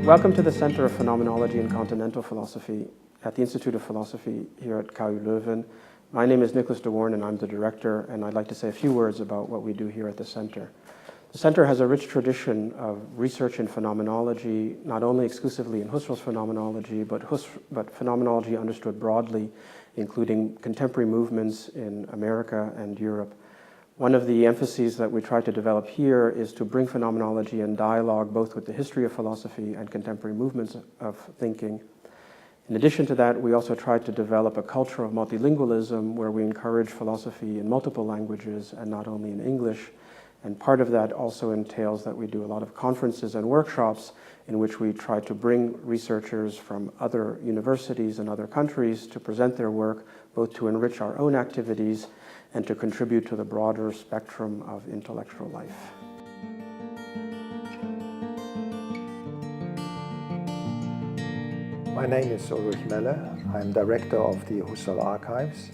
Welcome to the Center of Phenomenology and Continental Philosophy at the Institute of Philosophy here at KU Leuven. My name is Nicholas de Warn and I'm the director, and I'd like to say a few words about what we do here at the center. The center has a rich tradition of research in phenomenology, not only exclusively in Husserl's phenomenology, but phenomenology understood broadly, including contemporary movements in America and Europe. One of the emphases that we try to develop here is to bring phenomenology in dialogue both with the history of philosophy and contemporary movements of thinking. In addition to that, we also try to develop a culture of multilingualism where we encourage philosophy in multiple languages and not only in English. And part of that also entails that we do a lot of conferences and workshops in which we try to bring researchers from other universities and other countries to present their work, both to enrich our own activities and to contribute to the broader spectrum of intellectual life. My name is Ulrich Melle. I'm director of the Husserl-Archives.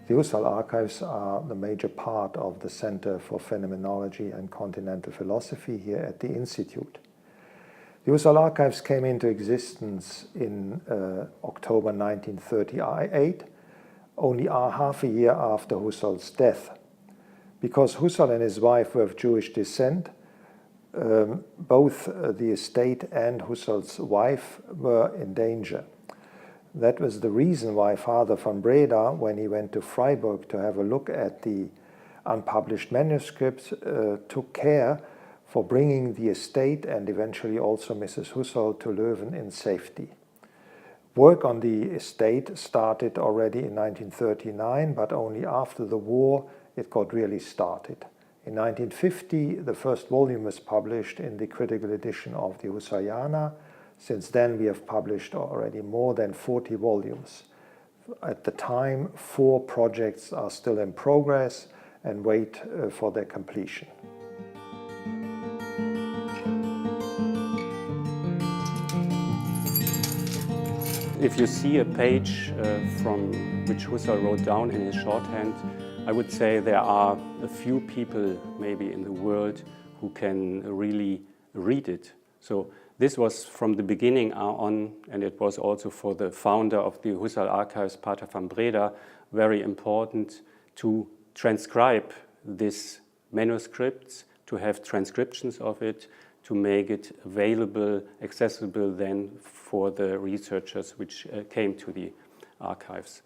The Husserl-Archives are the major part of the Center for Phenomenology and Continental Philosophy here at the Institute. The Husserl-Archives came into existence in October 1938, only half a year after Husserl's death. Because Husserl and his wife were of Jewish descent, both the estate and Husserl's wife were in danger. That was the reason why Father von Breda, when he went to Freiburg to have a look at the unpublished manuscripts, took care for bringing the estate and eventually also Mrs. Husserl to Leuven in safety. Work on the estate started already in 1939, but only after the war it got really started. In 1950, the first volume was published in the critical edition of the Husserliana. Since then, we have published already more than 40 volumes. At the time, 4 projects are still in progress and wait for their completion. If you see a page from which Husserl wrote down in his shorthand, I would say there are a few people maybe in the world who can really read it. So this was from the beginning on, and it was also for the founder of the Husserl-Archives, Pater von Breda, very important to transcribe these manuscripts, to have transcriptions of it, to make it available, accessible then for the researchers which came to the archives.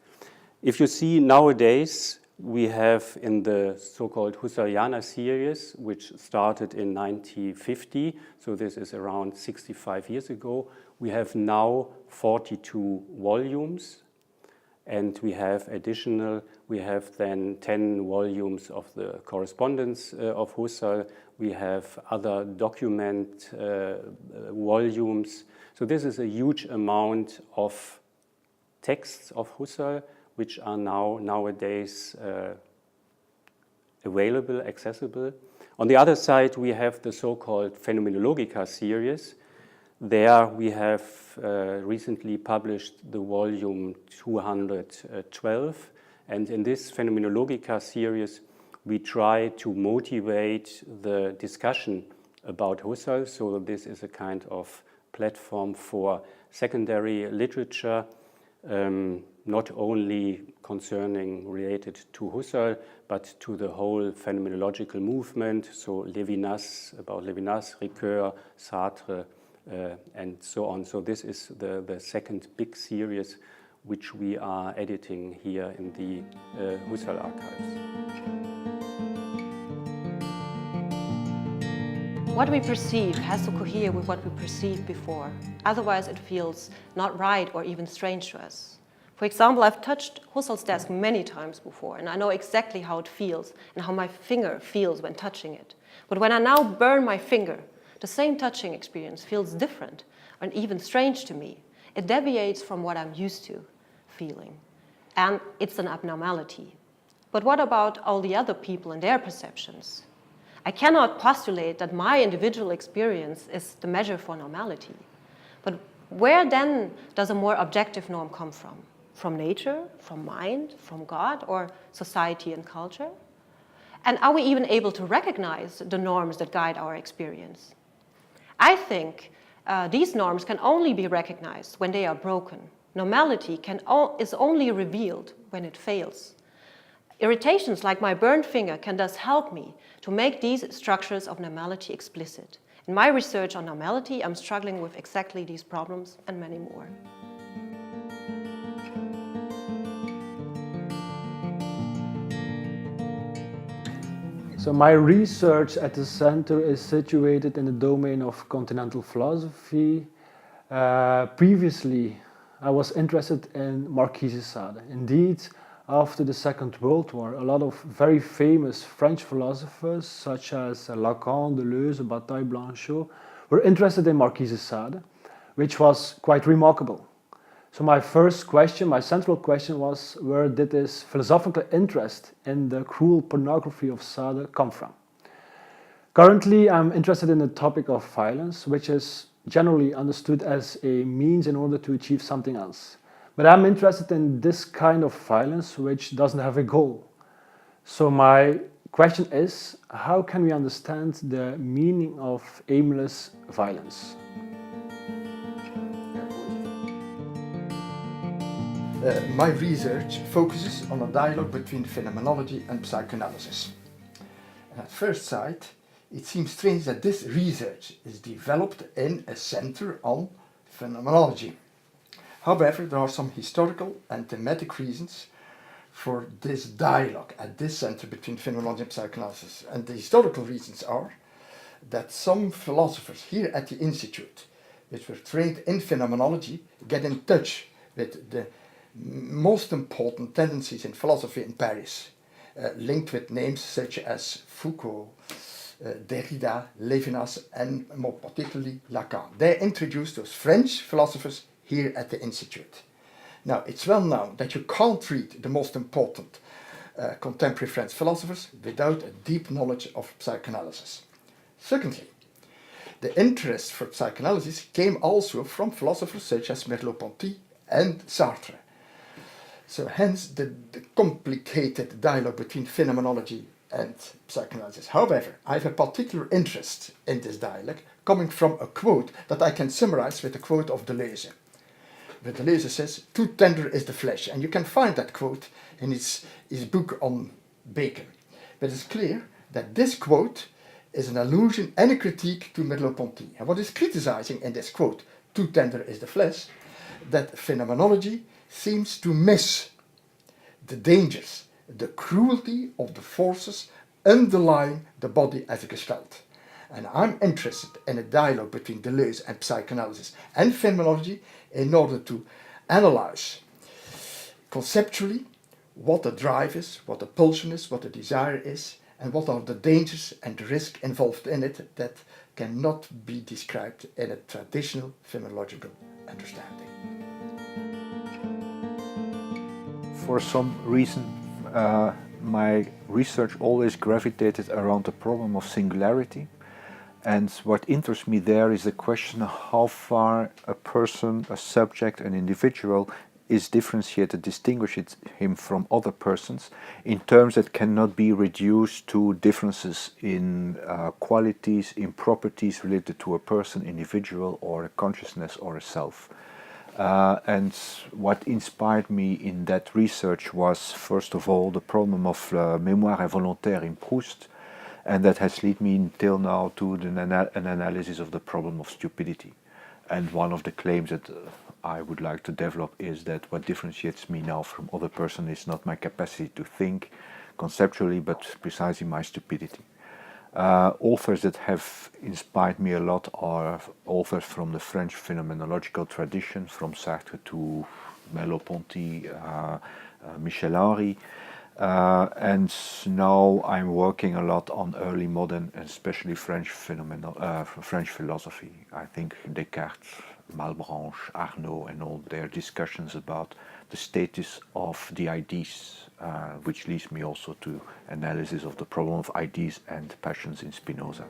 If you see nowadays, we have in the so-called Husserliana series, which started in 1950, so this is around 65 years ago, we have now 42 volumes, and we have then 10 volumes of the correspondence of Husserl. We have other document volumes. So this is a huge amount of texts of Husserl, which are nowadays available, accessible. On the other side, we have the so-called Phenomenologica series. There we have recently published the volume 212, and in this Phenomenologica series, we try to motivate the discussion about Husserl. So this is a kind of platform for secondary literature, not only related to Husserl, but to the whole phenomenological movement. So about Levinas, Ricoeur, Sartre, and so on. So this is the second big series which we are editing here in the Husserl-Archives. What we perceive has to cohere with what we perceived before. Otherwise, it feels not right or even strange to us. For example, I've touched Husserl's desk many times before, and I know exactly how it feels and how my finger feels when touching it. But when I now burn my finger, the same touching experience feels different and even strange to me. It deviates from what I'm used to feeling, and it's an abnormality. But what about all the other people and their perceptions? I cannot postulate that my individual experience is the measure for normality. But where then does a more objective norm come from? From nature, from mind, from God, or society and culture? And are we even able to recognize the norms that guide our experience? I think These norms can only be recognized when they are broken. Normality is only revealed when it fails. Irritations like my burned finger can thus help me to make these structures of normality explicit. In my research on normality, I'm struggling with exactly these problems and many more. So my research at the center is situated in the domain of continental philosophy. Previously, I was interested in Marquis de Sade. Indeed, after the Second World War, a lot of very famous French philosophers, such as Lacan, Deleuze, Bataille, Blanchot, were interested in Marquis de Sade, which was quite remarkable. So my first question, my central question was, where did this philosophical interest in the cruel pornography of Sade come from? Currently, I'm interested in the topic of violence, which is generally understood as a means in order to achieve something else. But I'm interested in this kind of violence which doesn't have a goal. So my question is, how can we understand the meaning of aimless violence? My research focuses on a dialogue between phenomenology and psychoanalysis. And at first sight, it seems strange that this research is developed in a center on phenomenology. However, there are some historical and thematic reasons for this dialogue at this center between phenomenology and psychoanalysis. And the historical reasons are that some philosophers here at the Institute, which were trained in phenomenology, get in touch with the most important tendencies in philosophy in Paris, linked with names such as Foucault, Derrida, Levinas, and more particularly Lacan. They introduced those French philosophers here at the Institute. Now, it's well known that you can't read the most important contemporary French philosophers without a deep knowledge of psychoanalysis. Secondly, the interest for psychoanalysis came also from philosophers such as Merleau-Ponty and Sartre. So hence the complicated dialogue between phenomenology and psychoanalysis. However, I have a particular interest in this dialogue coming from a quote that I can summarize with a quote of Deleuze. Where Deleuze says, "Too tender is the flesh," and you can find that quote in his book on bacon. But it's clear that this quote is an allusion and a critique to Merleau-Ponty. And what is criticizing in this quote, "Too tender is the flesh," that phenomenology seems to miss the dangers, the cruelty of the forces underlying the body as a gestalt. And I'm interested in a dialogue between Deleuze and psychoanalysis and phenomenology in order to analyze conceptually what the drive is, what the pulsion is, what the desire is, and what are the dangers and the risk involved in it that cannot be described in a traditional phenomenological understanding. For some reason, my research always gravitated around the problem of singularity. And what interests me there is the question of how far a person, a subject, an individual is differentiated, distinguishes him from other persons in terms that cannot be reduced to differences in qualities, in properties related to a person, individual, or a consciousness or a self. And what inspired me in that research was, first of all, the problem of mémoire involontaire in Proust, and that has led me until now to an analysis of the problem of stupidity. And one of the claims that I would like to develop is that what differentiates me now from other person is not my capacity to think conceptually, but precisely my stupidity. Authors that have inspired me a lot are authors from the French phenomenological tradition, from Sartre to Merleau-Ponty, Michel Henry. And now I'm working a lot on early modern, especially French philosophy. I think Descartes, Malebranche, Arnaud, and all their discussions about the status of the ideas, which leads me also to analysis of the problem of ideas and passions in Spinoza.